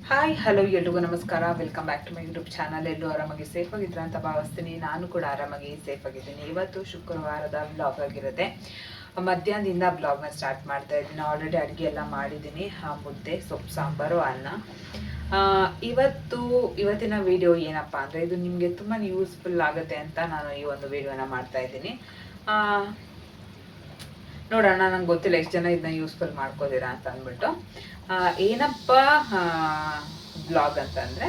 Hi hello ಎಲ್ರಿಗೂ ನಮಸ್ಕಾರ. Welcome back to my YouTube channel. ಎಲ್ಲರೂ ಆರಾಮಾಗಿ ಸೇಫ್ ಆಗಿದ್ರ ಅಂತ ಭಾವಿಸ್ತೀನಿ. ನಾನು ಕೂಡ ಆರಾಮಾಗಿ ಸೇಫ್ ಆಗಿದ್ದೀನಿ. ಇವತ್ತು ಶುಕ್ರವಾರದ ಬ್ಲಾಗ್ ಆಗಿರುತ್ತೆ. ಮಧ್ಯಾಹ್ನದಿಂದ ಬ್ಲಾಗ್ನ ಸ್ಟಾರ್ಟ್ ಮಾಡ್ತಾ ಇದ್ದೀನಿ. ಆಲ್ರೆಡಿ ಅಡುಗೆ ಎಲ್ಲ ಮಾಡಿದ್ದೀನಿ. ಮುದ್ದೆ, ಸೊಪ್ಪು ಸಾಂಬಾರು, ಅನ್ನ. ಇವತ್ತಿನ ವಿಡಿಯೋ ಏನಪ್ಪ ಅಂದರೆ, ಇದು ನಿಮಗೆ ತುಂಬಾ ಯೂಸ್ಫುಲ್ ಆಗುತ್ತೆ ಅಂತ ನಾನು ಈ ಒಂದು ವಿಡಿಯೋನ ಮಾಡ್ತಾ ಇದ್ದೀನಿ. ನೋಡೋಣ, ನಂಗೆ ಗೊತ್ತಿಲ್ಲ ಎಷ್ಟು ಜನ ಇದನ್ನ ಯೂಸ್ಫುಲ್ ಮಾಡ್ಕೋತೀರಾ ಅಂತ ಅಂದ್ಬಿಟ್ಟು. ಏನಪ್ಪ ಬ್ಲಾಗ್ ಅಂತಂದರೆ,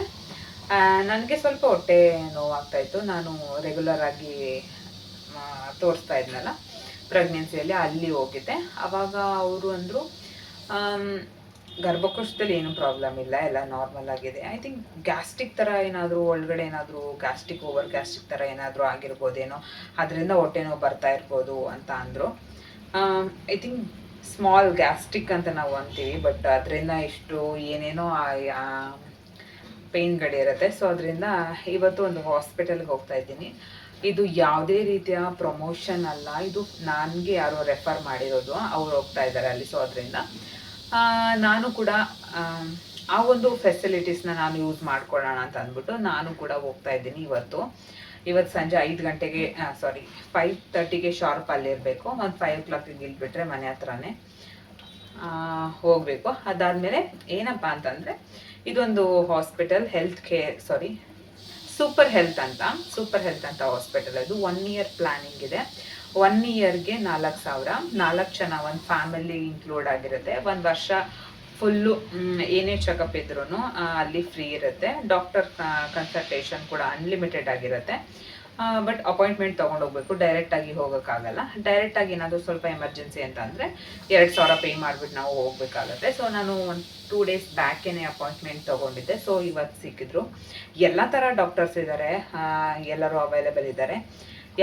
ನನಗೆ ಸ್ವಲ್ಪ ಹೊಟ್ಟೆ ನೋವಾಗ್ತಾಯಿತ್ತು. ನಾನು ರೆಗ್ಯುಲರ್ ಆಗಿ ತೋರಿಸ್ತಾ ಇದ್ನಲ್ಲ ಪ್ರೆಗ್ನೆನ್ಸಿಯಲ್ಲಿ, ಅಲ್ಲಿ ಹೋಗಿದ್ದೆ. ಆವಾಗ ಅವರು ಅಂದರು ಗರ್ಭಕೋಶದಲ್ಲಿ ಏನೂ ಪ್ರಾಬ್ಲಮ್ ಇಲ್ಲ, ಎಲ್ಲ ನಾರ್ಮಲ್ ಆಗಿದೆ. ಐ ಥಿಂಕ್ ಗ್ಯಾಸ್ಟ್ರಿಕ್ ಥರ ಏನಾದರೂ ಒಳಗಡೆ ಏನಾದರೂ ಓವರ್ ಗ್ಯಾಸ್ಟ್ರಿಕ್ ಥರ ಏನಾದರೂ ಆಗಿರ್ಬೋದೇನೋ, ಅದರಿಂದ ಹೊಟ್ಟೆ ನೋವು ಬರ್ತಾ ಇರ್ಬೋದು ಅಂತ ಅಂದರು. ಐ ಥಿಂಕ್ ಸ್ಮಾಲ್ ಗ್ಯಾಸ್ಟ್ರಿಕ್ ಅಂತ ನಾವು ಅಂತೀವಿ, ಬಟ್ ಅದರಿಂದ ಇಷ್ಟು ಏನೇನೋ ಪೇಯ್ನ್ಗಳಿರುತ್ತೆ. ಸೊ ಅದರಿಂದ ಇವತ್ತು ಒಂದು ಹಾಸ್ಪಿಟಲ್ಗೆ ಹೋಗ್ತಾ ಇದ್ದೀನಿ. ಇದು ಯಾವುದೇ ರೀತಿಯ ಪ್ರಮೋಷನ್ ಅಲ್ಲ, ಇದು ನನಗೆ ಯಾರೋ ರೆಫರ್ ಮಾಡಿರೋದು, ಅವ್ರು ಹೋಗ್ತಾ ಇದ್ದಾರೆ ಅಲ್ಲಿ. ಸೊ ಅದರಿಂದ ನಾನು ಕೂಡ ಆ ಒಂದು ಫೆಸಿಲಿಟೀಸ್ನ ನಾನು ಯೂಸ್ ಮಾಡ್ಕೊಳ್ಳೋಣ ಅಂತ ಅಂದ್ಬಿಟ್ಟು ನಾನು ಕೂಡ ಹೋಗ್ತಾ ಇದ್ದೀನಿ. ಇವತ್ತು ಸಂಜೆ 5 ಗಂಟೆಗೆ 5:30ಗೆ ಶಾರ್ಪ್ ಅಲ್ಲಿರಬೇಕು. ಒಂದು 5 o'clock ಇಲ್ಬಿಟ್ರೆ ಮನೆ ಹತ್ರನೇ ಹೋಗಬೇಕು. ಅದಾದಮೇಲೆ ಏನಪ್ಪ ಅಂತಂದರೆ, ಇದೊಂದು ಹಾಸ್ಪಿಟಲ್ ಸೂಪರ್ ಹೆಲ್ತ್ ಅಂತ ಹಾಸ್ಪಿಟಲ್. ಅದು 1 year ಪ್ಲಾನಿಂಗ್ ಇದೆ. 1 yearಗೆ 4,000, 4 ಜನ, ಒಂದು ಫ್ಯಾಮಿಲಿ ಇನ್ಕ್ಲೂಡ್ ಆಗಿರುತ್ತೆ. 1 ವರ್ಷ ಫುಲ್ಲು ಏನೇ ಚೆಕಪ್ ಇದ್ರೂ ಅಲ್ಲಿ ಫ್ರೀ ಇರುತ್ತೆ. ಡಾಕ್ಟರ್ ಕನ್ಸಲ್ಟೇಷನ್ ಕೂಡ ಅನ್ಲಿಮಿಟೆಡ್ ಆಗಿರುತ್ತೆ. ಬಟ್ ಅಪಾಯಿಂಟ್ಮೆಂಟ್ ತೊಗೊಂಡೋಗ್ಬೇಕು, ಡೈರೆಕ್ಟಾಗಿ ಹೋಗೋಕ್ಕಾಗಲ್ಲ. ಡೈರೆಕ್ಟಾಗಿ ಏನಾದರೂ ಸ್ವಲ್ಪ ಎಮರ್ಜೆನ್ಸಿ ಅಂತ ಅಂದರೆ 2,000 ಪೇ ಮಾಡಿಬಿಟ್ಟು ನಾವು ಹೋಗ್ಬೇಕಾಗತ್ತೆ. ಸೊ ನಾನು ಒಂದು 2 days ಬ್ಯಾಕೇನೆ ಅಪಾಯಿಂಟ್ಮೆಂಟ್ ತೊಗೊಂಡಿದ್ದೆ. ಸೊ ಇವತ್ತು ಸಿಕ್ಕಿದ್ರು. ಎಲ್ಲ ಥರ ಡಾಕ್ಟರ್ಸ್ ಇದ್ದಾರೆ, ಎಲ್ಲರೂ ಅವೈಲೇಬಲ್ ಇದ್ದಾರೆ.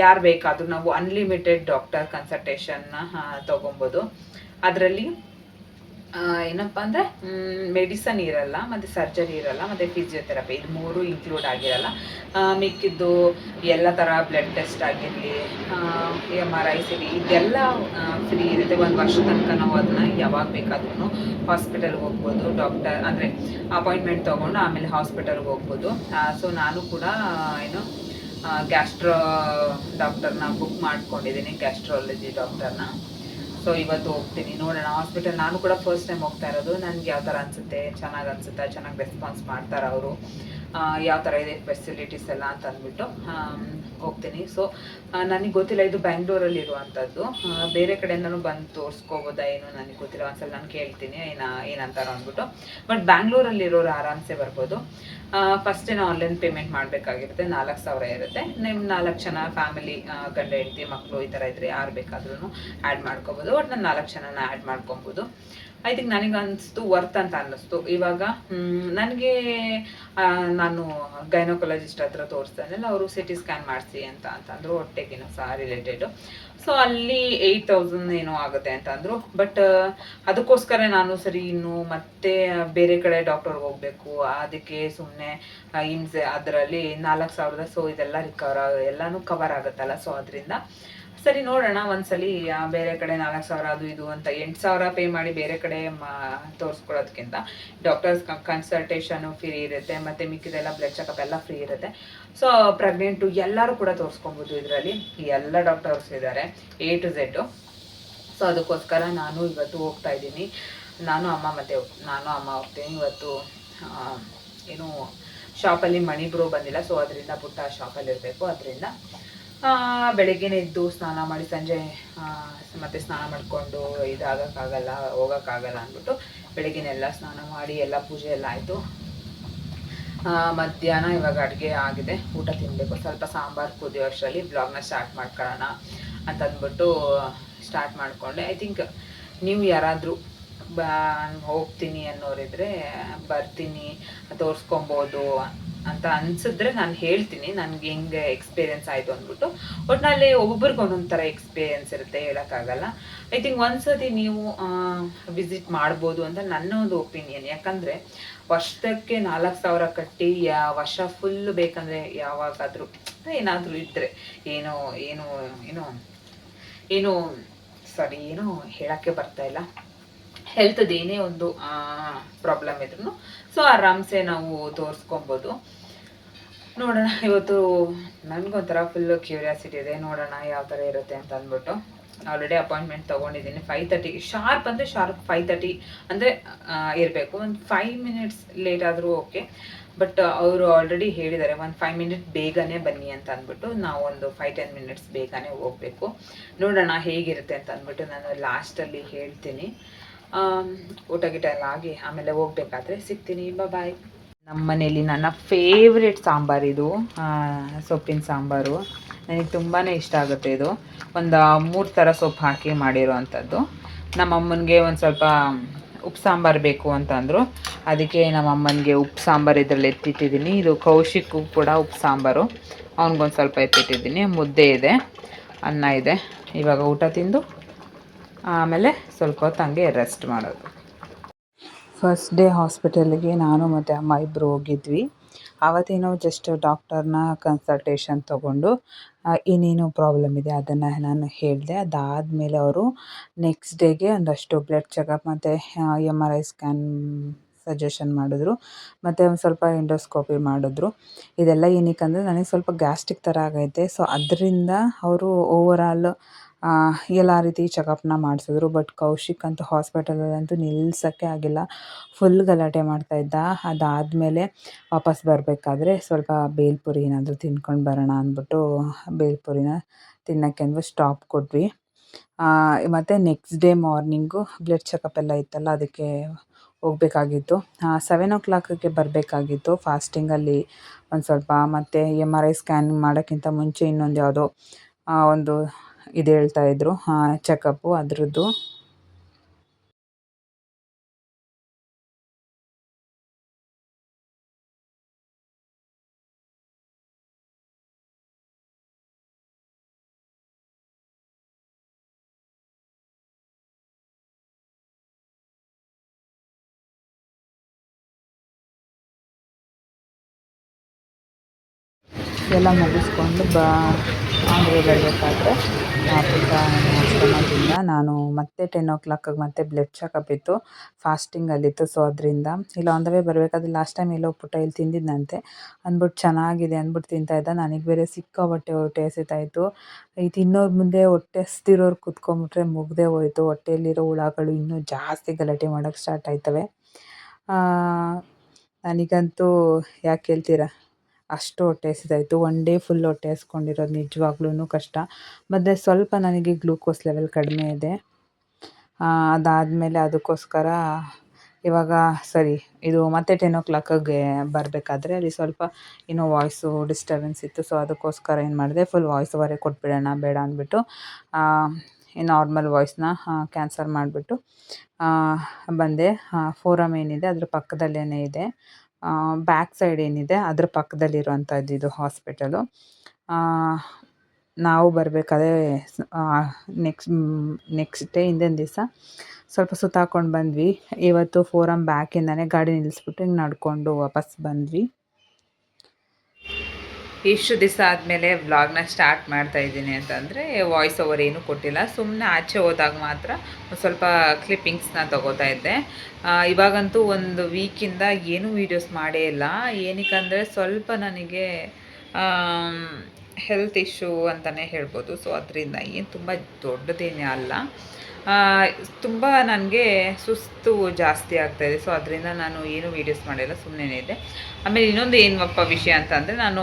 ಯಾರು ಬೇಕಾದರೂ ನಾವು ಅನ್ಲಿಮಿಟೆಡ್ ಡಾಕ್ಟರ್ ಕನ್ಸಲ್ಟೇಷನ್ನ ತೊಗೊಬೋದು. ಅದರಲ್ಲಿ ಏನಪ್ಪ ಅಂದರೆ ಮೆಡಿಸನ್ ಇರಲ್ಲ, ಮತ್ತು ಸರ್ಜರಿ ಇರಲ್ಲ, ಮತ್ತು ಫಿಸಿಯೋಥೆರಪಿ, ಇದು 3 ಇನ್ಕ್ಲೂಡ್ ಆಗಿರಲ್ಲ. ಮಿಕ್ಕಿದ್ದು ಎಲ್ಲ ಥರ ಬ್ಲಡ್ ಟೆಸ್ಟ್ ಆಗಿರಲಿ, MRIs ಇರಲಿ, ಇದೆಲ್ಲ ಫ್ರೀ ಇರುತ್ತೆ. 1 ವರ್ಷ ತನಕ ನಾವು ಅದನ್ನು ಯಾವಾಗ ಬೇಕಾದ್ರೂ ಹಾಸ್ಪಿಟಲ್ಗೆ ಹೋಗ್ಬೋದು. ಡಾಕ್ಟರ್ ಅಂದರೆ ಅಪಾಯಿಂಟ್ಮೆಂಟ್ ತೊಗೊಂಡು ಆಮೇಲೆ ಹಾಸ್ಪಿಟಲ್ಗೆ ಹೋಗ್ಬೋದು. ಸೊ ನಾನು ಕೂಡ ಗ್ಯಾಸ್ಟ್ರೋ ಡಾಕ್ಟರ್ನ ಬುಕ್ ಮಾಡ್ಕೊಂಡಿದ್ದೀನಿ, ಗ್ಯಾಸ್ಟ್ರಾಲಜಿ ಡಾಕ್ಟರ್ನ. ಸೊ ಇವತ್ತು ಹೋಗ್ತೀನಿ, ನೋಡೋಣ. ಹಾಸ್ಪಿಟಲ್ ನಾನು ಕೂಡ ಫಸ್ಟ್ ಟೈಮ್ ಹೋಗ್ತಾ ಇರೋದು. ನನಗೆ ಯಾವ ಥರ ಅನಿಸುತ್ತೆ, ಚೆನ್ನಾಗಿ ರೆಸ್ಪಾನ್ಸ್ ಮಾಡ್ತಾರೆ ಅವರು, ಯಾವ ಥರ ಇದೆ ಫೆಸಿಲಿಟೀಸ್ ಎಲ್ಲ ಅಂತ ಅಂದ್ಬಿಟ್ಟು ಹೋಗ್ತೀನಿ. ಸೊ ನನಗೆ ಗೊತ್ತಿಲ್ಲ, ಇದು ಬ್ಯಾಂಗ್ಳೂರಲ್ಲಿ ಇರುವಂಥದ್ದು. ಬೇರೆ ಕಡೆಯಿಂದನೂ ಬಂದು ತೋರಿಸ್ಕೋಬೋದಾ ಏನೋ ನನಗೆ ಗೊತ್ತಿಲ್ಲ. ಒಂದ್ಸಲ ನಾನು ಕೇಳ್ತೀನಿ ಏನಂತಾರೋ ಅಂದ್ಬಿಟ್ಟು. ಬಟ್ ಬ್ಯಾಂಗ್ಳೂರಲ್ಲಿರೋರು ಆರಾಮ್ಸೆ ಬರ್ಬೋದು. ಫಸ್ಟೇನೋ ಆನ್ಲೈನ್ ಪೇಮೆಂಟ್ ಮಾಡಬೇಕಾಗಿರುತ್ತೆ. 4,000 ಇರುತ್ತೆ. ನಿಮ್ಮ 4 ಜನ ಫ್ಯಾಮಿಲಿ, ಗಂಡ ಹೆಂಡತಿ ಮಕ್ಕಳು ಈ ಥರ ಇದ್ದರೆ ಯಾರು ಬೇಕಾದ್ರೂ ಆ್ಯಡ್ ಮಾಡ್ಕೊಬೋದು. ಬಟ್ ನಾನು 4 ಜನನ ಆ್ಯಡ್ ಮಾಡ್ಕೊಬೋದು. ಐ ಥಿಂಕ್ ನನಗೆ ಅನಿಸ್ತು ವರ್ತ್ ಅಂತ ಅನ್ನಿಸ್ತು. ಇವಾಗ ನಾನು ಗೈನೋಕಾಲಜಿಸ್ಟ್ ಹತ್ರ ತೋರಿಸ್ತಾ ಇದ್ದಲ್ಲ, ಅವರು CT ಸ್ಕ್ಯಾನ್ ಮಾಡಿಸಿ ಅಂತಂದರು, ಹೊಟ್ಟೆಗೇನೋ ಸಹ ರಿಲೇಟೆಡು. ಸೊ ಅಲ್ಲಿ 8,000 ಏನೋ ಆಗುತ್ತೆ ಅಂತ ಅಂದರು. ಬಟ್ ಅದಕ್ಕೋಸ್ಕರ ನಾನು ಸರಿ ಇನ್ನು ಮತ್ತೆ ಬೇರೆ ಕಡೆ ಡಾಕ್ಟರ್ಗೆ ಹೋಗಬೇಕು, ಅದಕ್ಕೆ ಸುಮ್ಮನೆ ಅದರಲ್ಲಿ 4,000. ಸೊ ಇದೆಲ್ಲ ಎಲ್ಲನೂ ಕವರ್ ಆಗುತ್ತಲ್ಲ. ಸೊ ಅದರಿಂದ ಸರಿ ನೋಡೋಣ ಒಂದ್ಸಲಿ ಬೇರೆ ಕಡೆ 4,000 ಅದು ಇದು ಅಂತ 8,000 ಪೇ ಮಾಡಿ ಬೇರೆ ಕಡೆ ತೋರಿಸ್ಕೊಳ್ಳೋದಕ್ಕಿಂತ ಡಾಕ್ಟರ್ಸ್ ಕನ್ಸಲ್ಟೇಷನು ಫ್ರೀ ಇರುತ್ತೆ, ಮತ್ತು ಮಿಕ್ಕಿದೆಲ್ಲ ಬ್ಲಡ್ ಚೆಕಪ್ ಎಲ್ಲ ಫ್ರೀ ಇರುತ್ತೆ. ಸೊ ಪ್ರೆಗ್ನೆಂಟು ಎಲ್ಲರೂ ಕೂಡ ತೋರಿಸ್ಕೊಬೋದು. ಇದರಲ್ಲಿ ಎಲ್ಲ ಡಾಕ್ಟರ್ಸ್ ಇದ್ದಾರೆ A to Z. ಸೊ ಅದಕ್ಕೋಸ್ಕರ ನಾನು ಇವತ್ತು ಹೋಗ್ತಾ ಇದ್ದೀನಿ. ನಾನು ಅಮ್ಮ ಹೋಗ್ತೀನಿ ಇವತ್ತು. ಏನು ಶಾಪಲ್ಲಿ ಮಣಿಬ್ರು ಬಂದಿಲ್ಲ, ಸೊ ಅದರಿಂದ ಪುಟ್ಟ ಶಾಪಲ್ಲಿ ಇರಬೇಕು. ಅದರಿಂದ ಬೆಳಗ್ಗೆನೇ ಎದ್ದು ಸ್ನಾನ ಮಾಡಿ, ಸಂಜೆ ಮತ್ತೆ ಸ್ನಾನ ಮಾಡಿಕೊಂಡು ಹೋಗೋಕ್ಕಾಗಲ್ಲ ಅಂದ್ಬಿಟ್ಟು ಬೆಳಗ್ಗೆನೆಲ್ಲ ಸ್ನಾನ ಮಾಡಿ ಎಲ್ಲ ಪೂಜೆ ಎಲ್ಲ ಆಯಿತು. ಮಧ್ಯಾಹ್ನ ಇವಾಗ ಅಡುಗೆ ಆಗಿದೆ, ಊಟ ತಿನ್ನಬೇಕು. ಸ್ವಲ್ಪ ಸಾಂಬಾರು ಕುದಿಯೋ ಅಷ್ಟರಲ್ಲಿ ಬ್ಲಾಗ್ನ ಸ್ಟಾರ್ಟ್ ಮಾಡ್ಕೊಳ್ಳೋಣ ಅಂತಂದ್ಬಿಟ್ಟು ಸ್ಟಾರ್ಟ್ ಮಾಡಿಕೊಂಡೆ. ಐ ಥಿಂಕ್ ನೀವು ಯಾರಾದರೂ ಹೋಗ್ತೀನಿ ಅನ್ನೋರಿದ್ರೆ ಬರ್ತೀನಿ, ತೋರಿಸ್ಕೊಬೋದು ಅಂತ ಅನಿಸಿದ್ರೆ ನಾನು ಹೇಳ್ತೀನಿ ನನಗೆ ಹೆಂಗೆ ಎಕ್ಸ್ಪೀರಿಯೆನ್ಸ್ ಆಯಿತು ಅಂದ್ಬಿಟ್ಟು. ಒಟ್ಟಿನಲ್ಲಿ ಒಬ್ಬೊಬ್ರಿಗೆ ಒಂದೊಂದು ಥರ ಎಕ್ಸ್ಪೀರಿಯೆನ್ಸ್ ಇರುತ್ತೆ, ಹೇಳೋಕ್ಕಾಗಲ್ಲ. ಐ ಥಿಂಕ್ ಒಂದ್ಸತಿ ನೀವು ವಿಸಿಟ್ ಮಾಡ್ಬೋದು ಅಂತ ನನ್ನ ಒಂದು ಒಪಿನಿಯನ್. ಯಾಕಂದರೆ ವರ್ಷಕ್ಕೆ 4,000 ಕಟ್ಟಿ ವರ್ಷ ಫುಲ್ಲು ಬೇಕಂದರೆ ಯಾವಾಗಾದರೂ ಏನಾದರೂ ಇದ್ದರೆ ಏನೋ ಹೇಳೋಕ್ಕೆ ಬರ್ತಾಯಿಲ್ಲ. ಹೆಲ್ತ್ದು ಏನೇ ಒಂದು ಪ್ರಾಬ್ಲಮ್ ಇದ್ರೂ ಸೊ ಆರಾಮ್ಸೆ ನಾವು ತೋರಿಸ್ಕೊಬೋದು. ನೋಡೋಣ, ಇವತ್ತು ನನಗೊಂಥರ ಫುಲ್ಲು ಕ್ಯೂರಿಯಾಸಿಟಿ ಇದೆ, ನೋಡೋಣ ಯಾವ ಥರ ಇರುತ್ತೆ ಅಂತ ಅಂದ್ಬಿಟ್ಟು. ಆಲ್ರೆಡಿ ಅಪಾಯಿಂಟ್ಮೆಂಟ್ ತೊಗೊಂಡಿದ್ದೀನಿ 5:30 ಶಾರ್ಪ್, ಅಂದರೆ ಶಾರ್ಪ್ 5:30 ಅಂದರೆ ಇರಬೇಕು. ಒಂದು 5 ಮಿನಿಟ್ಸ್ ಲೇಟ್ ಆದರೂ ಓಕೆ, ಬಟ್ ಅವರು ಆಲ್ರೆಡಿ ಹೇಳಿದ್ದಾರೆ ಒಂದು 5 ಮಿನಿಟ್ ಬೇಗನೆ ಬನ್ನಿ ಅಂತ ಅಂದ್ಬಿಟ್ಟು. ನಾವು ಒಂದು 5-10 ಮಿನಿಟ್ಸ್ ಬೇಗನೆ ಹೋಗಬೇಕು. ನೋಡೋಣ ಹೇಗಿರುತ್ತೆ ಅಂತ ಅಂದ್ಬಿಟ್ಟು ನಾನು ಲಾಸ್ಟಲ್ಲಿ ಹೇಳ್ತೀನಿ. ಊಟ ಗಿಟ ಎಲ್ಲ ಆಗಿ ಆಮೇಲೆ ಹೋಗ್ಬೇಕಾದ್ರೆ ಸಿಗ್ತೀನಿ. ಬಾಯ್. ನಮ್ಮ ಮನೇಲಿ ನನ್ನ ಫೇವ್ರೆಟ್ ಸಾಂಬಾರಿದು, ಸೊಪ್ಪಿನ ಸಾಂಬಾರು. ನನಗೆ ತುಂಬಾ ಇಷ್ಟ ಆಗುತ್ತೆ ಇದು. ಒಂದು 3 ಥರ ಸೊಪ್ಪು ಹಾಕಿ ಮಾಡಿರೋ ಅಂಥದ್ದು. ನಮ್ಮಮ್ಮನಿಗೆ ಒಂದು ಸ್ವಲ್ಪ ಉಪ್ಪು ಸಾಂಬಾರು ಬೇಕು ಅಂತಂದರು, ಅದಕ್ಕೆ ನಮ್ಮಮ್ಮನಿಗೆ ಉಪ್ಪು ಸಾಂಬಾರು ಇದರಲ್ಲಿ ಎತ್ತಿಟ್ಟಿದ್ದೀನಿ. ಇದು ಕೌಶಿಕ್ಕು ಕೂಡ ಉಪ್ಪು ಸಾಂಬಾರು, ಅವ್ನಿಗೊಂದು ಸ್ವಲ್ಪ ಎತ್ತಿಟ್ಟಿದ್ದೀನಿ. ಮುದ್ದೆ ಇದೆ, ಅನ್ನ ಇದೆ. ಇವಾಗ ಊಟ ತಿಂದು ಆಮೇಲೆ ಸ್ವಲ್ಪ ಹೊತ್ತು ಹಂಗೆ ರೆಸ್ಟ್ ಮಾಡೋದು. ಫಸ್ಟ್ ಡೇ ಹಾಸ್ಪಿಟಲ್ಗೆ ನಾನು ಮತ್ತು ಅಮ್ಮ ಇಬ್ಬರು ಹೋಗಿದ್ವಿ. ಆವತ್ತೇನೋ ಜಸ್ಟ್ ಡಾಕ್ಟರ್ನ ಕನ್ಸಲ್ಟೇಷನ್ ತೊಗೊಂಡು ಏನೇನು ಪ್ರಾಬ್ಲಮ್ ಇದೆ ಅದನ್ನು ನಾನು ಹೇಳಿದೆ. ಅದಾದಮೇಲೆ ಅವರು ನೆಕ್ಸ್ಟ್ ಡೇಗೆ ಒಂದಷ್ಟು ಬ್ಲಡ್ ಚೆಕಪ್ ಮತ್ತು MRI ಸ್ಕ್ಯಾನ್ ಸಜೆಷನ್ ಮಾಡಿದ್ರು, ಮತ್ತು ಒಂದು ಸ್ವಲ್ಪ ಎಂಡೋಸ್ಕೋಪಿ ಮಾಡಿದ್ರು. ಇದೆಲ್ಲ ಏನಕ್ಕಂದರೆ ನನಗೆ ಸ್ವಲ್ಪ ಗ್ಯಾಸ್ಟ್ರಿಕ್ ಥರ ಆಗೈತೆ. ಸೊ ಅದರಿಂದ ಅವರು ಓವರಾಲ್ ಎಲ್ಲ ರೀತಿ ಚೆಕಪ್ನ ಮಾಡಿಸಿದ್ರು. ಬಟ್ ಕೌಶಿಕ್ ಅಂತೂ ಹಾಸ್ಪಿಟಲಲ್ಲಂತೂ ನಿಲ್ಲಿಸೋಕ್ಕೆ ಆಗಿಲ್ಲ, ಫುಲ್ ಗಲಾಟೆ ಮಾಡ್ತಾಯಿದ್ದ. ಅದಾದಮೇಲೆ ವಾಪಸ್ ಬರಬೇಕಾದ್ರೆ ಸ್ವಲ್ಪ ಬೇಲ್ಪುರಿ ಏನಾದರೂ ತಿನ್ಕೊಂಡು ಬರೋಣ ಅಂದ್ಬಿಟ್ಟು ಬೇಲ್ಪುರಿನ ತಿನ್ನೋಕ್ಕೆ ಅಂದ್ಬಿಟ್ಟು ಸ್ಟಾಪ್ ಕೊಟ್ವಿ. ಮತ್ತು next day morning blood checkup ಎಲ್ಲ ಇತ್ತಲ್ಲ, ಅದಕ್ಕೆ ಹೋಗಬೇಕಾಗಿತ್ತು. 7 o'clockಗೆ ಬರಬೇಕಾಗಿತ್ತು. ಫಾಸ್ಟಿಂಗಲ್ಲಿ ಒಂದು ಸ್ವಲ್ಪ, ಮತ್ತು MRI ಸ್ಕ್ಯಾನ್ ಮಾಡೋಕ್ಕಿಂತ ಮುಂಚೆ ಇನ್ನೊಂದು ಯಾವುದೋ ಒಂದು ಇದು ಹೇಳ್ತಾಯಿದ್ರು ಚೆಕಪ್ಪು, ಅದರದ್ದು. ಎಲ್ಲ ಮುಗಿಸ್ಕೊಂಡು ಅಂದರೆ ಬರಬೇಕಾದ್ರೆ ಪುಟ್ಟ ನಾಷ್ಟದಿಂದ ನಾನು ಮತ್ತೆ 10 o'clockಗೆ ಮತ್ತೆ ಬ್ಲಡ್ ಚೆಕಪ್ ಇತ್ತು, ಫಾಸ್ಟಿಂಗಲ್ಲಿತ್ತು. ಸೊ ಅದರಿಂದ ಇಲ್ಲ ಆನ್ ದ ವೇ ಬರಬೇಕಾದ್ರೆ ಲಾಸ್ಟ್ ಟೈಮ್ ಎಲ್ಲೋ ಪುಟ್ಟ ಇಲ್ಲಿ ತಿಂದಿದ್ದಂತೆ ಅಂದ್ಬಿಟ್ಟು ಚೆನ್ನಾಗಿದೆ ಅಂದ್ಬಿಟ್ಟು ತಿಂತಾಯಿದ್ದ. ನನಗೆ ಬೇರೆ ಹೊಟ್ಟೆ ಹಸಿತಾಯಿತ್ತು. ಈ ತಿನ್ನೋರ ಮುಂದೆ ಹೊಟ್ಟೆ ಹಸ್ದಿರೋರು ಕೂತ್ಕೊಂಡ್ಬಿಟ್ರೆ ಮುಗ್ದೇ ಹೋಯಿತು. ಹೊಟ್ಟೆಯಲ್ಲಿರೋ ಹುಳಗಳು ಇನ್ನೂ ಜಾಸ್ತಿ ಗಲಾಟೆ ಮಾಡೋಕ್ಕೆ ಸ್ಟಾರ್ಟ್ ಆಯ್ತವೆ. ನನಗಂತೂ ಯಾಕೆ ಹೇಳ್ತೀರಾ, ಅಷ್ಟು ಹೊಟ್ಟೆ ಹಸಿತಾಯಿತ್ತು. ಒನ್ ಡೇ ಫುಲ್ ಹೊಟ್ಟೆ ಹಸ್ಕೊಂಡಿರೋದು ನಿಜವಾಗ್ಲೂ ಕಷ್ಟ. ಮತ್ತು ಸ್ವಲ್ಪ ನನಗೆ ಗ್ಲೂಕೋಸ್ ಲೆವೆಲ್ ಕಡಿಮೆ ಇದೆ. ಅದಾದಮೇಲೆ ಅದಕ್ಕೋಸ್ಕರ ಇವಾಗ ಸರಿ, ಇದು ಮತ್ತೆ 10 o'clockಗೆ ಬರಬೇಕಾದ್ರೆ ಅಲ್ಲಿ ಸ್ವಲ್ಪ ಏನೋ ವಾಯ್ಸು ಡಿಸ್ಟರ್ಬೆನ್ಸ್ ಇತ್ತು. ಸೊ ಅದಕ್ಕೋಸ್ಕರ ಏನು ಮಾಡಿದೆ, ಫುಲ್ ವಾಯ್ಸ್ ಓವರೇ ಕೊಟ್ಬಿಡೋಣ ಬೇಡ ಅಂದ್ಬಿಟ್ಟು ನಾರ್ಮಲ್ ವಾಯ್ಸ್ನ ಕ್ಯಾನ್ಸಲ್ ಮಾಡಿಬಿಟ್ಟು ಬಂದೆ. ಫೋರಮ್ ಏನಿದೆ ಅದ್ರ ಪಕ್ಕದಲ್ಲೇ ಇದೆ, ಬ್ಯಾಕ್ ಸೈಡ್ ಏನಿದೆ ಅದ್ರ ಪಕ್ಕದಲ್ಲಿರುವಂಥದ್ದು ಇದು ಹಾಸ್ಪಿಟಲು. ನಾವು ಬರಬೇಕಾದ್ರೆ ನೆಕ್ಸ್ಟ್ ಡೇ ಹಿಂದಿನ ದಿವಸ ಸ್ವಲ್ಪ ಸುತ್ತಾಕೊಂಡು ಬಂದ್ವಿ. ಇವತ್ತು ಫೋರಮ್ ಬ್ಯಾಕಿಂದನೇ ಗಾಡಿ ನಿಲ್ಲಿಸ್ಬಿಟ್ಟು ಹಿಂಗೆ ನಡ್ಕೊಂಡು ವಾಪಸ್ ಬಂದ್ವಿ. ಇಷ್ಟು ದಿವಸ ಆದಮೇಲೆ ವ್ಲಾಗ್ನ ಸ್ಟಾರ್ಟ್ ಮಾಡ್ತಾಯಿದ್ದೀನಿ ಅಂತಂದರೆ ವಾಯ್ಸ್ ಓವರ್ ಏನೂ ಕೊಟ್ಟಿಲ್ಲ, ಸುಮ್ಮನೆ ಆಚೆ ಹೋದಾಗ ಮಾತ್ರ ಸ್ವಲ್ಪ ಕ್ಲಿಪ್ಪಿಂಗ್ಸ್ನ ತೊಗೋತಾ ಇದ್ದೆ. ಇವಾಗಂತೂ ಒಂದು ವೀಕಿಂದ ಏನೂ ವೀಡಿಯೋಸ್ ಮಾಡೇ ಇಲ್ಲ. ಏನಕ್ಕಂದರೆ ಸ್ವಲ್ಪ ನನಗೆ ಹೆಲ್ತ್ ಇಶ್ಯೂ ಅಂತಲೇ ಹೇಳ್ಬೋದು. ಸೊ ಅದರಿಂದ ಏನು ತುಂಬ ದೊಡ್ಡದೇನೇ ಅಲ್ಲ, ತುಂಬ ನನಗೆ ಸುಸ್ತು ಜಾಸ್ತಿ ಆಗ್ತಾಯಿದೆ. ಸೊ ಅದರಿಂದ ನಾನು ಏನೂ ವೀಡಿಯೋಸ್ ಮಾಡಿಲ್ಲ, ಸುಮ್ಮನೆ ಇದೆ. ಆಮೇಲೆ ಇನ್ನೊಂದು ಏನಪ್ಪ ವಿಷಯ ಅಂತಂದರೆ, ನಾನು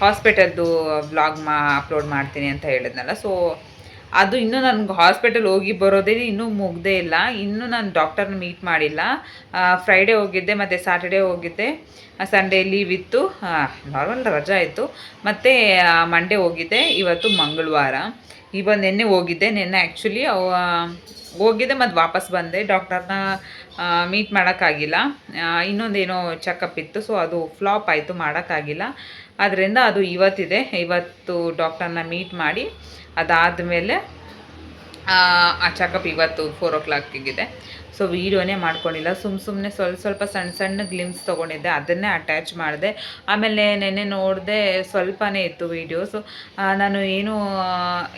ಹಾಸ್ಪಿಟಲ್ದು ವ್ಲಾಗ್ ಅಪ್ಲೋಡ್ ಮಾಡ್ತೀನಿ ಅಂತ ಹೇಳಿದ್ನಲ್ಲ. ಸೊ ಅದು ಇನ್ನೂ ನನಗೆ ಹಾಸ್ಪಿಟಲ್ ಹೋಗಿ ಬರೋದೇ ಇನ್ನೂ ಮುಗ್ದೇ ಇಲ್ಲ. ಇನ್ನೂ ನಾನು ಡಾಕ್ಟರ್ನ ಮೀಟ್ ಮಾಡಿಲ್ಲ. ಫ್ರೈಡೇ ಹೋಗಿದ್ದೆ ಮತ್ತು ಸ್ಯಾಟರ್ಡೇ ಹೋಗಿದ್ದೆ, ಸಂಡೇ ಲೀವ್ ಇತ್ತು, ನಾರ್ಮಲ್ ರಜಾ ಇತ್ತು. ಮತ್ತು ಮಂಡೇ ಹೋಗಿದ್ದೆ, ಇವತ್ತು ಮಂಗಳವಾರ. ನಿನ್ನೆ ಹೋಗಿದ್ದೆ. ನಿನ್ನೆ ಆ್ಯಕ್ಚುಲಿ ಹೋಗಿದ್ದೆ ಮತ್ತು ವಾಪಸ್ ಬಂದೆ. ಡಾಕ್ಟರ್ನ ಮೀಟ್ ಮಾಡೋಕ್ಕಾಗಿಲ್ಲ, ಇನ್ನೊಂದೇನೋ ಚೆಕಪ್ ಇತ್ತು. ಸೊ ಅದು ಫ್ಲಾಪ್ ಆಯಿತು, ಮಾಡೋಕ್ಕಾಗಿಲ್ಲ. ಆದ್ದರಿಂದ ಅದು ಇವತ್ತಿದೆ. ಇವತ್ತು ಡಾಕ್ಟರ್ನ ಮೀಟ್ ಮಾಡಿ ಅದಾದಮೇಲೆ ಆ ಚೆಕಪ್ ಇವತ್ತು 4 o'clockಗಿದೆ. ಸೊ ವೀಡಿಯೋನೇ ಮಾಡ್ಕೊಂಡಿಲ್ಲ, ಸುಮ್ಮನೆ ಸ್ವಲ್ಪ ಸಣ್ಣ ಗ್ಲಿಮ್ಸ್ ತೊಗೊಂಡಿದ್ದೆ, ಅದನ್ನೇ ಅಟ್ಯಾಚ್ ಮಾಡಿದೆ. ಆಮೇಲೆ ನೆನ್ನೆ ನೋಡಿದೆ, ಸ್ವಲ್ಪನೇ ಇತ್ತು ವೀಡಿಯೋಸು. ನಾನು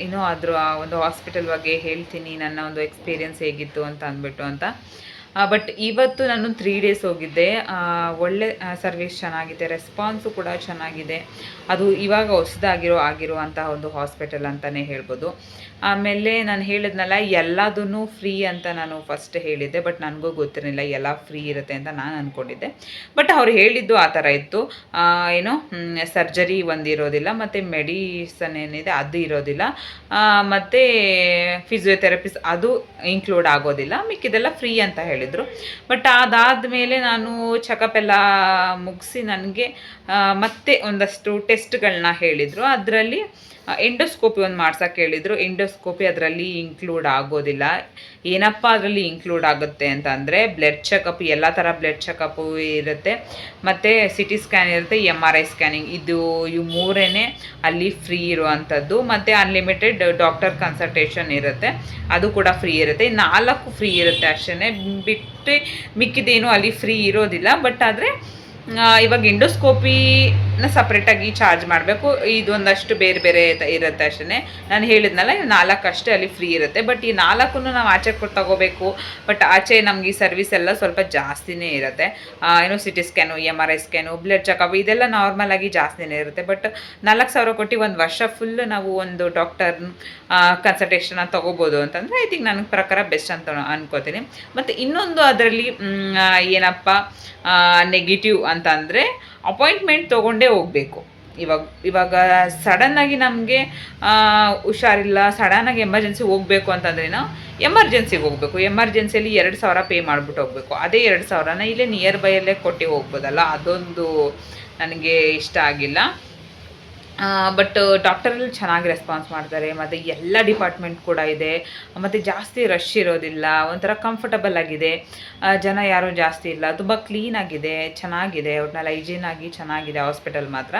ಇನ್ನೂ ಅದ್ರ ಒಂದು ಹಾಸ್ಪಿಟಲ್ ಬಗ್ಗೆ ಹೇಳ್ತೀನಿ, ನನ್ನ ಒಂದು ಎಕ್ಸ್ಪೀರಿಯೆನ್ಸ್ ಹೇಗಿತ್ತು ಅಂತ ಅಂದ್ಬಿಟ್ಟು ಅಂತ. ಬಟ್ ಇವತ್ತು ನಾನು 3 ಡೇಸ್ ಹೋಗಿದ್ದೆ. ಒಳ್ಳೆ ಸರ್ವಿಸ್ ಚೆನ್ನಾಗಿದೆ, ರೆಸ್ಪಾನ್ಸು ಕೂಡ ಚೆನ್ನಾಗಿದೆ. ಅದು ಇವಾಗ ಆಗಿರುವಂತಹ ಒಂದು ಹಾಸ್ಪಿಟಲ್ ಅಂತಲೇ ಹೇಳ್ಬೋದು. ಆಮೇಲೆ ನಾನು ಹೇಳಿದ್ನಲ್ಲ ಎಲ್ಲದೂ ಫ್ರೀ ಅಂತ ನಾನು ಫಸ್ಟ್ ಹೇಳಿದ್ದೆ, ಬಟ್ ನನಗೂ ಗೊತ್ತಿರಲಿಲ್ಲ ಎಲ್ಲ ಫ್ರೀ ಇರುತ್ತೆ ಅಂತ ನಾನು ಅಂದ್ಕೊಂಡಿದ್ದೆ. ಬಟ್ ಅವ್ರು ಹೇಳಿದ್ದು ಆ ಥರ ಇತ್ತು. ಏನು ಸರ್ಜರಿ ಒಂದು ಇರೋದಿಲ್ಲ, ಮತ್ತು ಮೆಡಿಸನ್ ಏನಿದೆ ಅದು ಇರೋದಿಲ್ಲ, ಮತ್ತು ಫಿಸಿಯೋಥೆರಪಿಸ್ ಅದು ಇನ್ಕ್ಲೂಡ್ ಆಗೋದಿಲ್ಲ, ಮಿಕ್ಕಿದೆಲ್ಲ ಫ್ರೀ ಅಂತ ಹೇಳಿದರು. ಬಟ್ ಅದಾದಮೇಲೆ ನಾನು ಚೆಕಪ್ ಎಲ್ಲ ಮುಗಿಸಿ ನನಗೆ ಮತ್ತೆ ಒಂದಷ್ಟು ಟೆಸ್ಟ್ಗಳನ್ನ ಹೇಳಿದರು. ಅದರಲ್ಲಿ ಎಂಡೋಸ್ಕೋಪಿ ಒಂದು ಮಾಡ್ಸೋಕ್ಕೆ ಹೇಳಿದರು. ಎಂಡೋಸ್ಕೋಪಿ ಅದರಲ್ಲಿ ಇನ್ಕ್ಲೂಡ್ ಆಗೋದಿಲ್ಲ. ಏನಪ್ಪ ಅದರಲ್ಲಿ ಇನ್ಕ್ಲೂಡ್ ಆಗುತ್ತೆ ಅಂತಂದರೆ ಬ್ಲಡ್ ಚೆಕಪ್, ಎಲ್ಲ ಥರ ಬ್ಲಡ್ ಚೆಕಪ್ಪು ಇರುತ್ತೆ, ಮತ್ತು CT ಸ್ಕ್ಯಾನ್ ಇರುತ್ತೆ, MRI ಸ್ಕ್ಯಾನಿಂಗ್, ಇವು ಮೂರೇ ಅಲ್ಲಿ ಫ್ರೀ ಇರುವಂಥದ್ದು. ಮತ್ತು ಅನ್ಲಿಮಿಟೆಡ್ ಡಾಕ್ಟರ್ ಕನ್ಸಲ್ಟೇಷನ್ ಇರುತ್ತೆ, ಅದು ಕೂಡ ಫ್ರೀ ಇರುತ್ತೆ. 4 ಫ್ರೀ ಇರುತ್ತೆ ಅಷ್ಟೇ, ಬಿಟ್ಟು ಮಿಕ್ಕಿದೇನು ಅಲ್ಲಿ ಫ್ರೀ ಇರೋದಿಲ್ಲ. ಬಟ್ ಆದರೆ ಇವಾಗ ಎಂಡೋಸ್ಕೋಪಿನ ಸಪ್ರೇಟಾಗಿ ಚಾರ್ಜ್ ಮಾಡಬೇಕು, ಇದೊಂದಷ್ಟು ಬೇರೆ ಬೇರೆ ಇರುತ್ತೆ ಅಷ್ಟೇ. ನಾನು ಹೇಳಿದ್ನಲ್ಲ, 4 ಅಷ್ಟೇ ಅಲ್ಲಿ ಫ್ರೀ ಇರುತ್ತೆ. ಬಟ್ ಈ 4 ನಾವು ಆಚೆ ಕೊಟ್ಟು ತಗೋಬೇಕು. ಬಟ್ ಆಚೆ ನಮ್ಗೆ ಈ ಸರ್ವಿಸ್ ಎಲ್ಲ ಸ್ವಲ್ಪ ಜಾಸ್ತಿನೇ ಇರುತ್ತೆ. ಏನೋ CT scan, MRI scan, blood checkup ಇದೆಲ್ಲ ನಾರ್ಮಲ್ ಆಗಿ ಜಾಸ್ತಿನೇ ಇರುತ್ತೆ. ಬಟ್ 4,000 ಕೊಟ್ಟು 1 ವರ್ಷ ಫುಲ್ ನಾವು ಒಂದು ಡಾಕ್ಟರ್ ಕನ್ಸಲ್ಟೇಷನ್ ತೊಗೋಬೋದು ಅಂತಂದರೆ ಐ ಥಿಂಕ್ ನನ್ನ ಪ್ರಕಾರ ಬೆಸ್ಟ್ ಅಂತ ಅನ್ಕೋತೀನಿ. ಮತ್ತು ಇನ್ನೊಂದು ಅದರಲ್ಲಿ ಏನಪ್ಪ ನೆಗೆಟಿವ್ ಅಂತ ಅಂದರೆ ಅಪಾಯಿಂಟ್ಮೆಂಟ್ ತೊಗೊಂಡೇ ಹೋಗಬೇಕು. ಇವಾಗ ಸಡನ್ನಾಗಿ ನಮಗೆ ಹುಷಾರಿಲ್ಲ, ಸಡನ್ನಾಗಿ ಎಮರ್ಜೆನ್ಸಿ ಹೋಗಬೇಕು ಅಂತಂದ್ರೆ ನಾವು ಎಮರ್ಜೆನ್ಸಿಗೆ ಹೋಗಬೇಕು. ಎಮರ್ಜೆನ್ಸಿಯಲ್ಲಿ 2,000 ಪೇ ಮಾಡಿಬಿಟ್ಟು ಹೋಗಬೇಕು. ಅದೇ 2,000ನ ಇಲ್ಲೇ ನಿಯರ್ ಬೈಯಲ್ಲೇ ಕೊಟ್ಟು ಹೋಗ್ಬೋದಲ್ಲ, ಅದೊಂದು ನನಗೆ ಇಷ್ಟ ಆಗಿಲ್ಲ. ಬಟ್ ಡಾಕ್ಟರಲ್ಲಿ ಚೆನ್ನಾಗಿ ರೆಸ್ಪಾನ್ಸ್ ಮಾಡ್ತಾರೆ, ಮತ್ತು ಎಲ್ಲ ಡಿಪಾರ್ಟ್ಮೆಂಟ್ ಕೂಡ ಇದೆ, ಮತ್ತು ಜಾಸ್ತಿ ರಶ್ ಇರೋದಿಲ್ಲ, ಒಂಥರ ಕಂಫರ್ಟಬಲ್ ಆಗಿದೆ, ಜನ ಯಾರೂ ಜಾಸ್ತಿ ಇಲ್ಲ, ತುಂಬ ಕ್ಲೀನಾಗಿದೆ, ಚೆನ್ನಾಗಿದೆ, ಒಟ್ನಲ್ಲಿ ಹೈಜೀನ್ ಆಗಿ ಚೆನ್ನಾಗಿದೆ ಹಾಸ್ಪಿಟಲ್ ಮಾತ್ರ.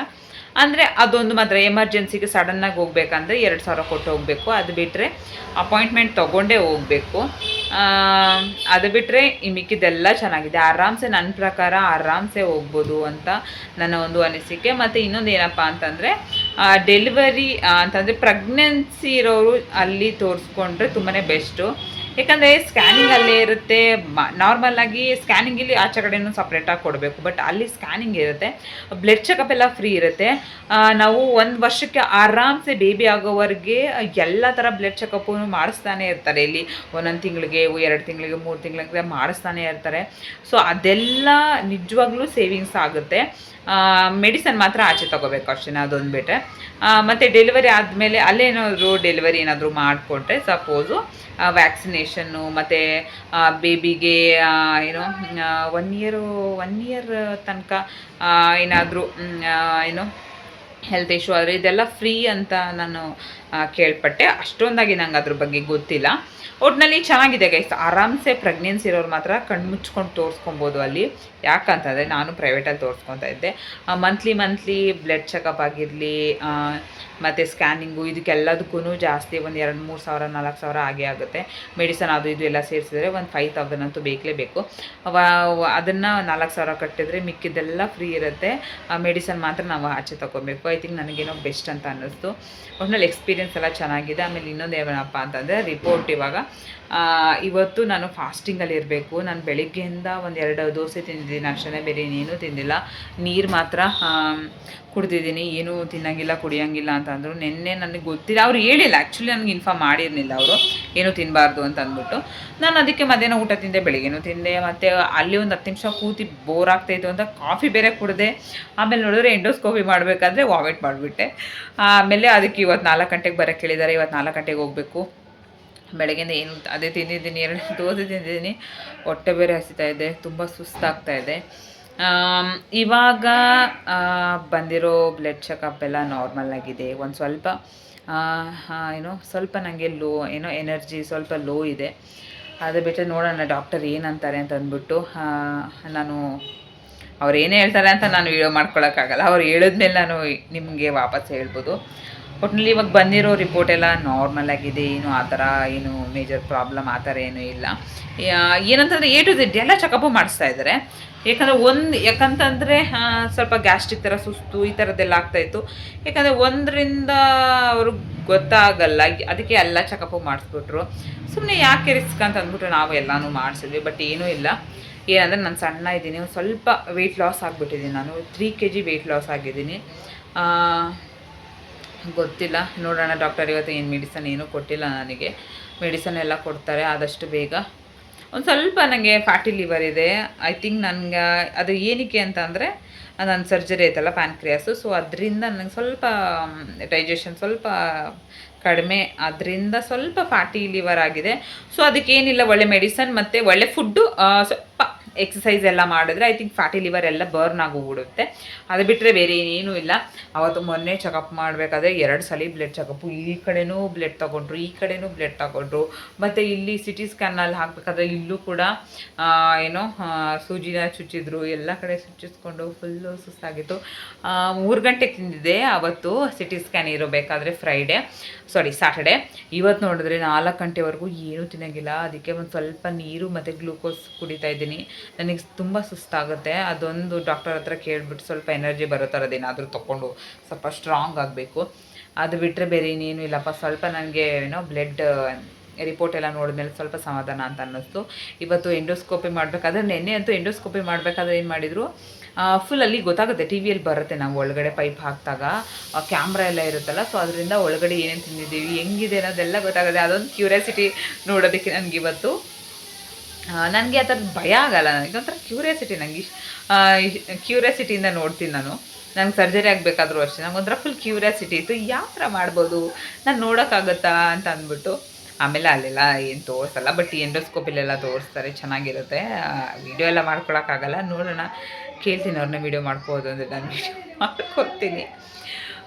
ಅಂದರೆ ಅದೊಂದು ಮಾತ್ರ ಎಮರ್ಜೆನ್ಸಿಗೆ ಸಡನ್ನಾಗಿ ಹೋಗ್ಬೇಕಂದ್ರೆ 2,000 ಕೊಟ್ಟು ಹೋಗಬೇಕು. ಅದು ಬಿಟ್ಟರೆ ಅಪಾಯಿಂಟ್ಮೆಂಟ್ ತೊಗೊಂಡೇ ಹೋಗಬೇಕು. ಅದು ಬಿಟ್ಟರೆ ಈ ಮಿಕ್ಕಿದೆಲ್ಲ ಚೆನ್ನಾಗಿದೆ, ಆರಾಮ್ಸೆ ನನ್ನ ಪ್ರಕಾರ ಆರಾಮ್ಸೆ ಹೋಗ್ಬೋದು ಅಂತ ನನ್ನ ಒಂದು ಅನಿಸಿಕೆ. ಮತ್ತು ಇನ್ನೊಂದು ಏನಪ್ಪ ಅಂತಂದರೆ ಡೆಲಿವರಿ ಅಂತಂದರೆ ಪ್ರೆಗ್ನೆನ್ಸಿ ಇರೋರು ಅಲ್ಲಿ ತೋರಿಸ್ಕೊಂಡ್ರೆ ತುಂಬಾ ಬೆಸ್ಟು. ಯಾಕಂದರೆ ಸ್ಕ್ಯಾನಿಂಗ್ ಅಲ್ಲೇ ಇರುತ್ತೆ. ನಾರ್ಮಲಾಗಿ ಸ್ಕ್ಯಾನಿಂಗಲ್ಲಿ ಆಚೆ ಕಡೆಯೂ ಸಪ್ರೇಟಾಗಿ ಕೊಡಬೇಕು, ಬಟ್ ಅಲ್ಲಿ ಸ್ಕ್ಯಾನಿಂಗ್ ಇರುತ್ತೆ. ಬ್ಲಡ್ ಚೆಕಪ್ ಎಲ್ಲ ಫ್ರೀ ಇರುತ್ತೆ. ನಾವು 1 ವರ್ಷಕ್ಕೆ ಆರಾಮ್ಸೆ ಬೇಬಿ ಆಗೋವರೆಗೆ ಎಲ್ಲ ಥರ ಬ್ಲಡ್ ಚೆಕಪ್ಪು ಮಾಡಿಸ್ತಾನೆ ಇರ್ತಾರೆ. ಇಲ್ಲಿ 1 ತಿಂಗಳಿಗೆ, 2 ತಿಂಗಳಿಗೆ, 3 ತಿಂಗಳಿಗೆ ಮಾಡಿಸ್ತಾನೆ ಇರ್ತಾರೆ. ಸೊ ಅದೆಲ್ಲ ನಿಜವಾಗ್ಲೂ ಸೇವಿಂಗ್ಸ್ ಆಗುತ್ತೆ. ಮೆಡಿಸನ್ ಮಾತ್ರ ಆಚೆ ತೊಗೋಬೇಕು ಅಷ್ಟೇ, ಅದೊಂದು ಬಿಟ್ಟರೆ. ಮತ್ತು ಡೆಲಿವರಿ ಆದಮೇಲೆ ಅಲ್ಲೇನಾದರೂ ಡೆಲಿವರಿ ಏನಾದರೂ ಮಾಡಿಕೊಟ್ರೆ ಸಪೋಸು ವ್ಯಾಕ್ಸಿನೇಷನ್ನು, ಮತ್ತು ಬೇಬಿಗೆ ಏನೋ 1 ಇಯರ್ ತನಕ ಏನಾದರೂ ಏನೋ ಹೆಲ್ತ್ ಇಶ್ಯೂ ಆದರೆ ಇದೆಲ್ಲ ಫ್ರೀ ಅಂತ ನಾನು ಕೇಳ್ಪಟ್ಟೆ. ಅಷ್ಟೊಂದಾಗಿ ನಂಗೆ ಅದ್ರ ಬಗ್ಗೆ ಗೊತ್ತಿಲ್ಲ. ಒಟ್ಟಿನಲ್ಲಿ ಚೆನ್ನಾಗಿದೆ ಗೈಸ್. ಆರಾಮ್ಸೆ ಪ್ರೆಗ್ನೆನ್ಸಿ ಇರೋರು ಮಾತ್ರ ಕಣ್ಮುಚ್ಕೊಂಡು ತೋರಿಸ್ಕೊಬೋದು ಅಲ್ಲಿ. ಯಾಕಂತಂದರೆ ನಾನು ಪ್ರೈವೇಟಲ್ಲಿ ತೋರಿಸ್ಕೊತಾ ಇದ್ದೆ. ಮಂತ್ಲಿ ಬ್ಲಡ್ ಚೆಕಪ್ ಆಗಿರಲಿ, ಮತ್ತು ಸ್ಕ್ಯಾನಿಂಗು, ಇದಕ್ಕೆಲ್ಲದಕ್ಕೂ ಜಾಸ್ತಿ ಒಂದು 2-3 ಸಾವಿರ 4,000 ಆಗೇ ಆಗುತ್ತೆ. ಮೆಡಿಸನ್ ಅದು ಇದು ಎಲ್ಲ ಸೇರಿಸಿದ್ರೆ ಒಂದು 5,000 ಅಂತೂ ಬೇಕೇ. ಅದನ್ನು 4,000 ಕಟ್ಟಿದ್ರೆ ಮಿಕ್ಕಿದ್ದೆಲ್ಲ ಫ್ರೀ ಇರುತ್ತೆ. ಮೆಡಿಸನ್ ಮಾತ್ರ ನಾವು ಆಚೆ ತೊಗೊಬೇಕು. ಐ ಥಿಂಕ್ ನನಗೇನೋ ಬೆಸ್ಟ್ ಅಂತ ಅನ್ನಿಸ್ತು. ಒಟ್ಟಿನಲ್ಲಿ ಎಕ್ಸ್ಪೀರಿಯೆನ್ಸ್ ಎಲ್ಲ ಚೆನ್ನಾಗಿದೆ. ಆಮೇಲೆ ಇನ್ನೊಂದು ಏನಪ್ಪ ಅಂತಂದರೆ ರಿಪೋರ್ಟ್ ಇವತ್ತು ನಾನು ಫಾಸ್ಟಿಂಗಲ್ಲಿ ಇರಬೇಕು. ನಾನು ಬೆಳಿಗ್ಗೆಯಿಂದ 1-2 ದೋಸೆ ತಿಂದಿದ್ದೀನಿ ಅಷ್ಟೇ, ಬೇರೆ ಇನ್ನೇನು ತಿಂದಿಲ್ಲ. ನೀರು ಮಾತ್ರ ಕುಡ್ದಿದ್ದೀನಿ, ಏನೂ ತಿನ್ನೋಂಗಿಲ್ಲ ಕುಡಿಯೋಂಗಿಲ್ಲ ಅಂತಂದರು. ನಿನ್ನೆ ನನಗೆ ಗೊತ್ತಿಲ್ಲ, ಅವ್ರು ಹೇಳಿಲ್ಲ ಆ್ಯಕ್ಚುಲಿ, ನನಗೆ ಇನ್ಫಾರ್ಮ್ ಮಾಡಿರಲಿಲ್ಲ ಅವರು ಏನೂ ತಿನ್ನಬಾರ್ದು ಅಂತ ಅಂದ್ಬಿಟ್ಟು. ನಾನು ಅದಕ್ಕೆ ಮಧ್ಯಾಹ್ನ ಊಟ ತಿಂದೆ, ಬೆಳಿಗ್ಗೆನೂ ತಿಂದೆ. ಮತ್ತು ಅಲ್ಲಿ ಒಂದು 10 ನಿಮಿಷ ಕೂತಿ ಬೋರ್ ಆಗ್ತಾಯಿತ್ತು ಅಂತ ಕಾಫಿ ಬೇರೆ ಕುಡಿದೆ. ಆಮೇಲೆ ನೋಡಿದ್ರೆ ಎಂಡೋಸ್ಕೋಪಿ ಮಾಡಬೇಕಾದ್ರೆ ವಾಮಿಟ್ ಮಾಡಿಬಿಟ್ಟೆ. ಆಮೇಲೆ ಅದಕ್ಕೆ ಇವತ್ತು 4 ಗಂಟೆಗೆ ಬರೋಕ್ಕೆ ಹೇಳಿದ್ದಾರೆ. ಇವತ್ತು 4 ಗಂಟೆಗೆ ಹೋಗಬೇಕು. ಬೆಳಗ್ಗೆಯಿಂದ ಏನು ಅದೇ ತಿಂದಿದ್ದೀನಿ, 2 ದೋಸೆ ತಿಂದಿದ್ದೀನಿ. ಹೊಟ್ಟೆ ಬೇರೆ ಹಸಿತಾ ಇದೆ, ತುಂಬ ಸುಸ್ತಾಗ್ತಾಯಿದೆ. ಇವಾಗ ಬಂದಿರೋ ಬ್ಲಡ್ ಚೆಕಪ್ ಎಲ್ಲ ನಾರ್ಮಲ್ ಆಗಿದೆ. ಒಂದು ಸ್ವಲ್ಪ ಸ್ವಲ್ಪ ನನಗೆ ಎನರ್ಜಿ ಸ್ವಲ್ಪ ಲೋ ಇದೆ. ಅದು ಬಿಟ್ಟರೆ ನೋಡೋಣ ಡಾಕ್ಟರ್ ಏನಂತಾರೆ ಅಂತ ಅಂದ್ಬಿಟ್ಟು ನಾನು ಅವ್ರು ಏನೇ ಹೇಳ್ತಾರೆ ಅಂತ ನಾನು ವೀಡಿಯೋ ಮಾಡ್ಕೊಳಕ್ಕಾಗಲ್ಲ. ಅವ್ರು ಹೇಳಿದ್ಮೇಲೆ ನಾನು ನಿಮಗೆ ವಾಪಸ್ ಹೇಳ್ಬೋದು. ಒಟ್ಟಿನಲ್ಲಿ ಇವಾಗ ಬಂದಿರೋ ರಿಪೋರ್ಟ್ ಎಲ್ಲ ನಾರ್ಮಲ್ ಆಗಿದೆ, ಏನು ಆ ಥರ ಏನು ಮೇಜರ್ ಪ್ರಾಬ್ಲಮ್ ಆ ಥರ ಏನೂ ಇಲ್ಲ. ಏನಂತಂದರೆ ಎ ಟು ಝೆಡ್ ಎಲ್ಲ ಚೆಕಪ್ಪು ಮಾಡಿಸ್ತಾ ಇದ್ದಾರೆ. ಯಾಕಂತಂದರೆ ಸ್ವಲ್ಪ ಗ್ಯಾಸ್ಟ್ರಿಕ್ ಥರ ಸುಸ್ತು ಈ ಥರದ್ದೆಲ್ಲ ಆಗ್ತಾಯಿತ್ತು. ಯಾಕಂದರೆ ಒಂದರಿಂದ ಅವ್ರಿಗೆ ಗೊತ್ತಾಗಲ್ಲ, ಅದಕ್ಕೆ ಎಲ್ಲ ಚೆಕಪ್ಪು ಮಾಡಿಸ್ಬಿಟ್ರು. ಸುಮ್ಮನೆ ಯಾಕೆ ರಿಸ್ಕ್ ಅಂತ ಅಂದ್ಬಿಟ್ಟು ನಾವು ಎಲ್ಲನೂ ಮಾಡಿಸಿದ್ವಿ. ಬಟ್ ಏನೂ ಇಲ್ಲ. ಏನಂದರೆ ನಾನು ಸಣ್ಣ ಇದ್ದೀನಿ, ಸ್ವಲ್ಪ ವೆಯ್ಟ್ ಲಾಸ್ ಆಗಿಬಿಟ್ಟಿದ್ದೀನಿ. ನಾನು 3 kg ವೆಯ್ಟ್ ಲಾಸ್ ಆಗಿದ್ದೀನಿ. ಗೊತ್ತಿಲ್ಲ, ನೋಡೋಣ. ಡಾಕ್ಟರ್ ಇವತ್ತು ಏನು ಮೆಡಿಸನ್ ಏನೂ ಕೊಟ್ಟಿಲ್ಲ ನನಗೆ. ಮೆಡಿಸನ್ ಎಲ್ಲ ಕೊಡ್ತಾರೆ ಆದಷ್ಟು ಬೇಗ. ಒಂದು ಸ್ವಲ್ಪ ನನಗೆ ಫ್ಯಾಟಿ ಲಿವರ್ ಇದೆ. ಐ ಥಿಂಕ್ ನನಗೆ ಅದು ಏನಕ್ಕೆ ಅಂತ ಅಂದರೆ ನನ್ನ ಸರ್ಜರಿ ಆಯ್ತಲ್ಲ ಪ್ಯಾನ್ಕ್ರಿಯಾಸು. ಸೊ ಅದರಿಂದ ನನಗೆ ಸ್ವಲ್ಪ ಡೈಜೆಷನ್ ಸ್ವಲ್ಪ ಕಡಿಮೆ, ಅದರಿಂದ ಸ್ವಲ್ಪ ಫ್ಯಾಟಿ ಲಿವರ್ ಆಗಿದೆ. ಸೊ ಅದಕ್ಕೇನಿಲ್ಲ, ಒಳ್ಳೆ ಮೆಡಿಸನ್ ಮತ್ತು ಒಳ್ಳೆ ಫುಡ್ಡು, ಸ್ವಲ್ಪ ಎಕ್ಸಸೈಸ್ ಎಲ್ಲ ಮಾಡಿದ್ರೆ ಐ ಥಿಂಕ್ ಫ್ಯಾಟಿ ಲಿವರ್ ಎಲ್ಲ ಬರ್ನ್ ಆಗೋಗ್ಬಿಡುತ್ತೆ. ಅದು ಬಿಟ್ಟರೆ ಬೇರೆ ಏನೇನೂ ಇಲ್ಲ. ಅವತ್ತು ಮೊನ್ನೆ ಚೆಕಪ್ ಮಾಡಬೇಕಾದ್ರೆ 2 ಸಲ ಬ್ಲಡ್ ಚೆಕಪ್ಪು. ಈ ಕಡೆನೂ ಬ್ಲಡ್ ತೊಗೊಂಡ್ರು, ಈ ಕಡೆನೂ ಬ್ಲಡ್ ತೊಗೊಂಡ್ರು. ಮತ್ತು ಇಲ್ಲಿ CT ಸ್ಕ್ಯಾನಲ್ಲಿ ಹಾಕಬೇಕಾದ್ರೆ ಇಲ್ಲೂ ಕೂಡ ಸೂಜಿನ ಚುಚ್ಚಿದ್ರು. ಎಲ್ಲ ಕಡೆ ಚುಚ್ಚಿಸ್ಕೊಂಡು ಫುಲ್ಲು ಸುಸ್ತಾಗಿತ್ತು. 3 ಗಂಟೆಗೆ ತಿಂದಿದ್ದೆ ಅವತ್ತು CT ಸ್ಕ್ಯಾನ್ ಇರಬೇಕಾದ್ರೆ ಸ್ಯಾಟರ್ಡೆ. ಇವತ್ತು ನೋಡಿದ್ರೆ 4 ಗಂಟೆವರೆಗೂ ಏನೂ ತಿನ್ನೋಂಗಿಲ್ಲ. ಅದಕ್ಕೆ ಒಂದು ಸ್ವಲ್ಪ ನೀರು ಮತ್ತು ಗ್ಲೂಕೋಸ್ ಕುಡಿತಾ ಇದ್ದೀನಿ. ನನಗೆ ತುಂಬ ಸುಸ್ತಾಗುತ್ತೆ. ಅದೊಂದು ಡಾಕ್ಟರ್ ಹತ್ರ ಕೇಳಿಬಿಟ್ಟು ಸ್ವಲ್ಪ ಎನರ್ಜಿ ಬರೋ ಥರದ್ದೇನಾದರೂ ತೊಗೊಂಡು ಸ್ವಲ್ಪ ಸ್ಟ್ರಾಂಗ್ ಆಗಬೇಕು. ಅದು ಬಿಟ್ಟರೆ ಬೇರೆ ಇನ್ನೇನು ಇಲ್ಲಪ್ಪ. ಸ್ವಲ್ಪ ನನಗೆ ಬ್ಲಡ್ ರಿಪೋರ್ಟ್ ಎಲ್ಲ ನೋಡಿದ್ಮೇಲೆ ಸ್ವಲ್ಪ ಸಮಾಧಾನ ಅಂತ ಅನ್ನಿಸ್ತು. ಇವತ್ತು ಎಂಡೋಸ್ಕೋಪಿ ಮಾಡಬೇಕಾದ್ರೆ, ನೆನ್ನೆ ಅಂತೂ ಎಂಡೋಸ್ಕೋಪಿ ಮಾಡಬೇಕಾದ್ರೆ ಏನು ಮಾಡಿದರು, ಫುಲ್ ಅಲ್ಲಿ ಗೊತ್ತಾಗುತ್ತೆ, ಟಿ ವಿಯಲ್ಲಿ ಬರುತ್ತೆ. ನಾವು ಒಳಗಡೆ ಪೈಪ್ ಹಾಕಿದಾಗ ಕ್ಯಾಮ್ರಾ ಎಲ್ಲ ಇರುತ್ತಲ್ಲ, ಸೊ ಅದರಿಂದ ಒಳಗಡೆ ಏನೇನು ತಿಂದಿದ್ದೀವಿ ಹೆಂಗಿದೆ ಅನ್ನೋದೆಲ್ಲ ಗೊತ್ತಾಗುತ್ತೆ. ಅದೊಂದು ಕ್ಯೂರಿಯಾಸಿಟಿ ನೋಡೋದಕ್ಕೆ ನನಗಿವತ್ತು. ನನಗೆ ಆ ಥರದ್ದು ಭಯ ಆಗಲ್ಲ, ನನಗೆ ಒಂಥರ ಕ್ಯೂರಿಯಾಸಿಟಿ. ನನಗೆ ಕ್ಯೂರಿಯಾಸಿಟಿಯಿಂದ ನೋಡ್ತೀನಿ ನಾನು. ನಂಗೆ ಸರ್ಜರಿ ಆಗಬೇಕಾದ್ರೂ ಅಷ್ಟೇ ನನಗೊಂಥರ ಫುಲ್ ಕ್ಯೂರಿಯಾಸಿಟಿ ಇತ್ತು, ಯಾವ ಥರ ಮಾಡ್ಬೋದು, ನಾನು ನೋಡೋಕ್ಕಾಗತ್ತಾ ಅಂತ ಅಂದ್ಬಿಟ್ಟು. ಆಮೇಲೆ ಅಲ್ಲೆಲ್ಲ ಏನು ತೋರಿಸಲ್ಲ, ಬಟ್ ಎಂಡೋಸ್ಕೋಪಿಲೆಲ್ಲ ತೋರಿಸ್ತಾರೆ, ಚೆನ್ನಾಗಿರುತ್ತೆ. ವೀಡಿಯೋ ಎಲ್ಲ ಮಾಡ್ಕೊಳಕ್ಕಾಗಲ್ಲ, ನೋಡೋಣ. ಕೇಳ್ತೀನಿ ಅವ್ರನ್ನ ವೀಡಿಯೋ ಮಾಡ್ಬೋದು ಅಂದರೆ ನಾನು ವೀಡಿಯೋ ಮಾಡ್ಕೊಡ್ತೀನಿ.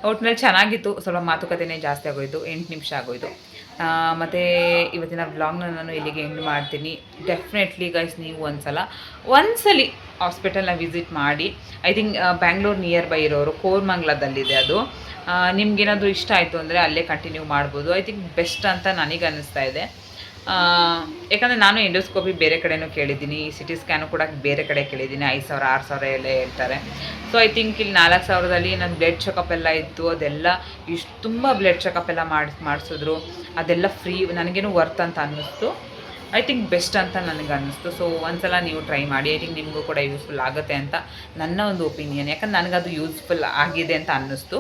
ಒಟ್ಟಿನಲ್ಲಿ ಚೆನ್ನಾಗಿತ್ತು. ಸ್ವಲ್ಪ ಮಾತುಕತೆನೇ ಜಾಸ್ತಿ ಆಗೋಯಿತು, 8 ನಿಮಿಷ ಆಗೋಯಿತು. ಮತ್ತು ಇವತ್ತಿನ ವ್ಲಾಗ್ನ ನಾನು ಇಲ್ಲಿಗೆ ಎಂಡ್ ಮಾಡ್ತೀನಿ. ಡೆಫಿನೆಟ್ಲಿ ಗೈಸ್, ನೀವು ಒಂದ್ಸಲಿ ಹಾಸ್ಪಿಟಲ್ನ ವಿಸಿಟ್ ಮಾಡಿ. I think Bangalore near by ಇರೋರು, ಕೋರ್ಮಂಗ್ಲದಲ್ಲಿದೆ ಅದು. ನಿಮ್ಗೇನಾದರೂ ಇಷ್ಟ ಆಯಿತು ಅಂದರೆ ಅಲ್ಲೇ ಕಂಟಿನ್ಯೂ ಮಾಡ್ಬೋದು. ಐ ಥಿಂಕ್ ಬೆಸ್ಟ್ ಅಂತ ನನಗೆ ಅನ್ನಿಸ್ತಾ ಇದೆ. ಯಾಕಂದರೆ ನಾನು ಎಂಡೋಸ್ಕೋಪಿ ಬೇರೆ ಕಡೆನೂ ಕೇಳಿದ್ದೀನಿ, CT ಸ್ಕ್ಯಾನು ಕೂಡ ಬೇರೆ ಕಡೆ ಕೇಳಿದ್ದೀನಿ. 5,000 6,000 ಎಲ್ಲ ಹೇಳ್ತಾರೆ. ಸೊ ಐ ಥಿಂಕ್ ಇಲ್ಲಿ 4,000ದಲ್ಲಿ ನನ್ನ ಬ್ಲಡ್ ಚೆಕಪ್ ಎಲ್ಲ ಇತ್ತು. ಅದೆಲ್ಲ ತುಂಬ ಬ್ಲಡ್ ಚೆಕಪ್ ಎಲ್ಲ ಮಾಡಿಸಿದ್ರು. ಅದೆಲ್ಲ ಫ್ರೀ, ನನಗೇನು ವರ್ತ್ ಅಂತ ಅನ್ನಿಸ್ತು. ಐ ಥಿಂಕ್ ಬೆಸ್ಟ್ ಅಂತ ನನಗೆ ಅನ್ನಿಸ್ತು. ಸೊ ಒಂದ್ಸಲ ನೀವು ಟ್ರೈ ಮಾಡಿ. ಐ ಥಿಂಕ್ ನಿಮಗೂ ಕೂಡ ಯೂಸ್ಫುಲ್ ಆಗುತ್ತೆ ಅಂತ ನನ್ನ ಒಂದು ಒಪಿನಿಯನ್. ಯಾಕಂದ್ರೆ ನನಗದು ಯೂಸ್ಫುಲ್ ಆಗಿದೆ ಅಂತ ಅನ್ನಿಸ್ತು.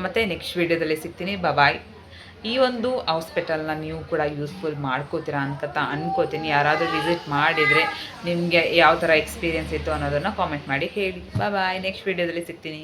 ಮತ್ತು ನೆಕ್ಸ್ಟ್ ವೀಡಿಯೋದಲ್ಲಿ ಸಿಗ್ತೀನಿ. ಬಾಯ್. ಈ ಒಂದು ಹಾಸ್ಪಿಟಲ್ನ ನೀವು ಕೂಡ ಯೂಸ್ಫುಲ್ ಮಾಡ್ಕೋತೀರಾ ಅಂತ ಅನ್ಕೋತೀನಿ. ಯಾರಾದರೂ ವಿಸಿಟ್ ಮಾಡಿದರೆ ನಿಮಗೆ ಯಾವ ಥರ ಎಕ್ಸ್ಪೀರಿಯೆನ್ಸ್ ಇತ್ತು ಅನ್ನೋದನ್ನು ಕಾಮೆಂಟ್ ಮಾಡಿ ಹೇಳಿ. ಬಾಯ್. ನೆಕ್ಸ್ಟ್ ವೀಡಿಯೋದಲ್ಲಿ ಸಿಗ್ತೀನಿ.